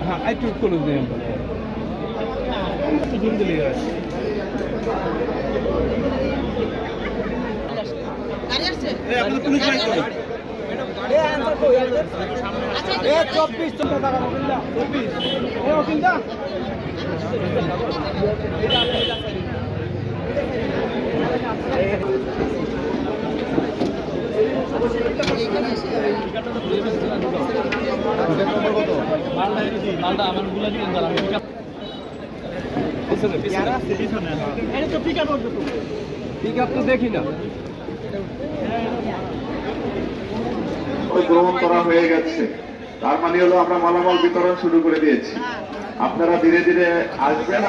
হ্যাঁ একটু করে দিন একটু জুম দিলে গাছ গাড়ি আসছে আপনি পুলিশ লাইন করুন এ 24 টাকা ওকিলদা 24 এ ওকিলদা মালটা আমার গুলা দিন দাঁড়া আমি পিকআপ তো দেখি না গ্রহণ করা হয়ে গেছে তার মানে হলো আমরা মালামাল বিতরণ শুরু করে দিয়েছি আপনারা ধীরে ধীরে আসবেন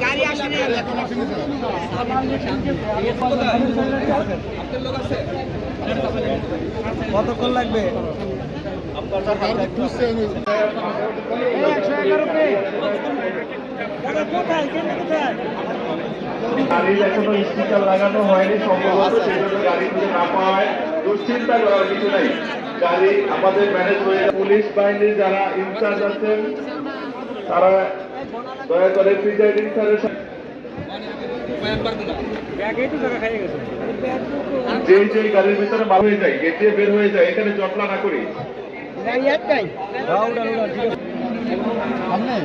গাড়ি আসেনি কতক্ষণ লাগবে গাড়ির এখনো স্টিকার লাগানো হয়নি সম্ভবত সেজন্য গাড়ি খুঁজে না পাওয়ায় দুশ্চিন্তা করার কিছু নাই গাড়ি আমাদের ম্যানেজ হয়ে পুলিশ বাহিনীর যারা ইনচার্জ আছেন তারা দয়া করে প্রিজাইডিং স্যারের যে গাড়ির ভিতরে মাল হয়ে যায় গেট দিয়ে বের হয়ে যায় এখানে জটলা না করি সামনে